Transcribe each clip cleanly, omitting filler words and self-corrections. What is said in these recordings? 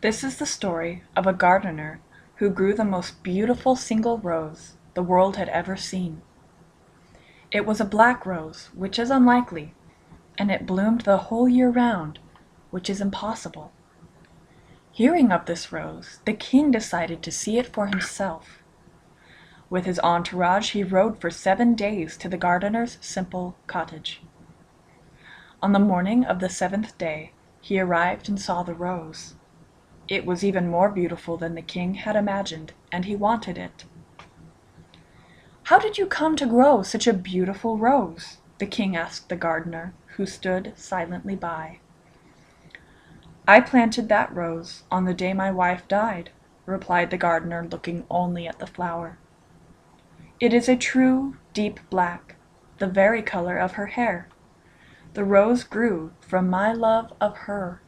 This is the story of a gardener who grew the most beautiful single rose the world had ever seen. It was a black rose, which is unlikely, and it bloomed the whole year round, which is impossible. Hearing of this rose, the king decided to see it for himself. With his entourage, he rode for 7 days to the gardener's simple cottage. On the morning of the 7th day, he arrived and saw the rose. It was even more beautiful than the king had imagined, and he wanted it. "How did you come to grow such a beautiful rose?" the king asked the gardener, who stood silently by. "I planted that rose on the day my wife died," replied the gardener, looking only at the flower. "It is a true, deep black, the very color of her hair. The rose grew from my love of her."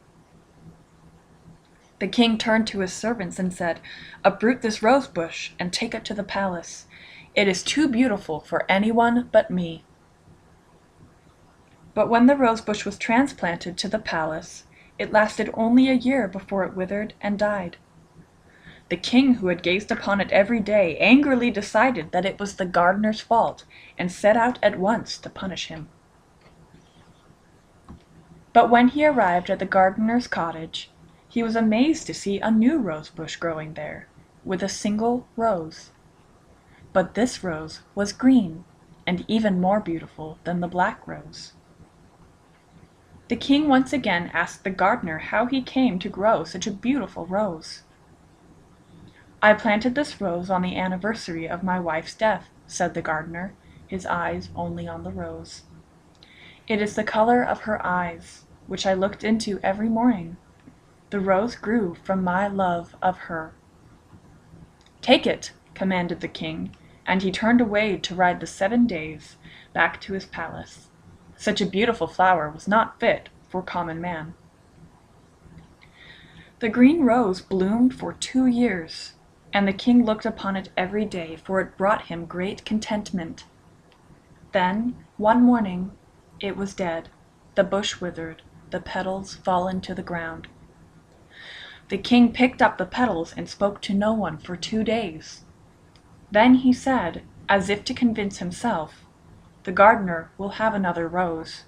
The king turned to his servants and said, "Uproot this rose bush and take it to the palace. It is too beautiful for anyone but me." But when the rose bush was transplanted to the palace, it lasted only a year before it withered and died. The king, who had gazed upon it every day, angrily decided that it was the gardener's fault and set out at once to punish him. But when he arrived at the gardener's cottage, he was amazed to see a new rose bush growing there, with a single rose. But this rose was green, and even more beautiful than the black rose. The king once again asked the gardener how he came to grow such a beautiful rose. "I planted this rose on the anniversary of my wife's death," said the gardener, his eyes only on the rose. "It is the color of her eyes, which I looked into every morning. The rose grew from my love of her." "Take it," commanded the king, and he turned away to ride the 7 days back to his palace. Such a beautiful flower was not fit for common man. The green rose bloomed for 2 years, and the king looked upon it every day, for it brought him great contentment. Then, one morning, it was dead, the bush withered, the petals fallen to the ground. The king picked up the petals and spoke to no one for 2 days. Then he said, as if to convince himself, "The gardener will have another rose."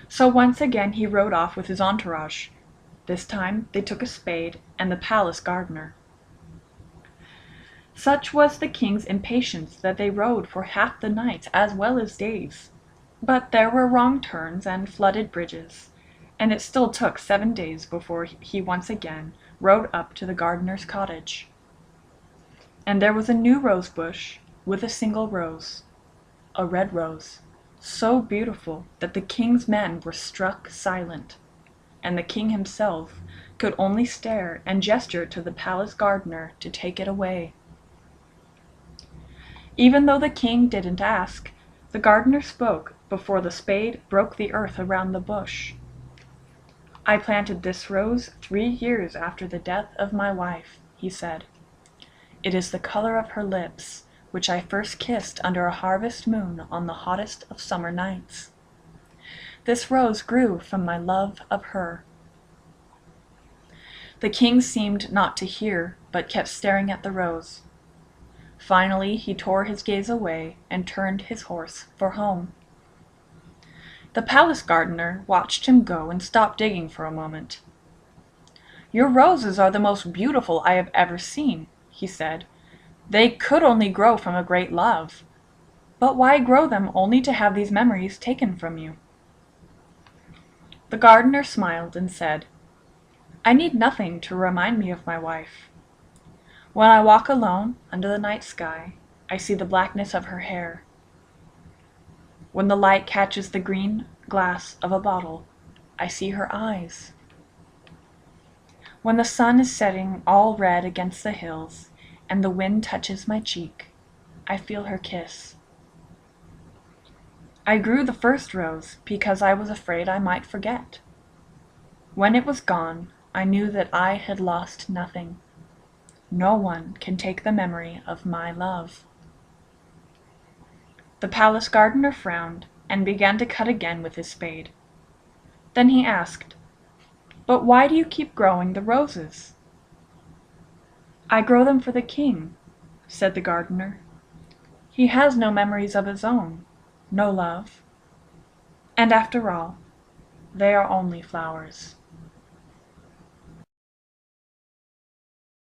So once again he rode off with his entourage. This time they took a spade and the palace gardener. Such was the king's impatience that they rode for half the night as well as days. But there were wrong turns and flooded bridges, and it still took 7 days before he once again rode up to the gardener's cottage. And there was a new rose bush with a single rose, a red rose, so beautiful that the king's men were struck silent, and the king himself could only stare and gesture to the palace gardener to take it away. Even though the king didn't ask, the gardener spoke before the spade broke the earth around the bush. "I planted this rose 3 years after the death of my wife," he said. "It is the color of her lips, which I first kissed under a harvest moon on the hottest of summer nights. This rose grew from my love of her." The king seemed not to hear, but kept staring at the rose. Finally, he tore his gaze away and turned his horse for home. The palace gardener watched him go and stopped digging for a moment. "Your roses are the most beautiful I have ever seen," he said. "They could only grow from a great love. But why grow them only to have these memories taken from you?" The gardener smiled and said, "I need nothing to remind me of my wife. When I walk alone under the night sky, I see the blackness of her hair. When the light catches the green glass of a bottle, I see her eyes. When the sun is setting all red against the hills, and the wind touches my cheek, I feel her kiss. I grew the first rose because I was afraid I might forget. When it was gone, I knew that I had lost nothing. No one can take the memory of my love." The palace gardener frowned and began to cut again with his spade. Then he asked, But why do you keep growing the roses?" "I grow them for the king," said the gardener. "He has no memories of his own, no love. And after all, they are only flowers."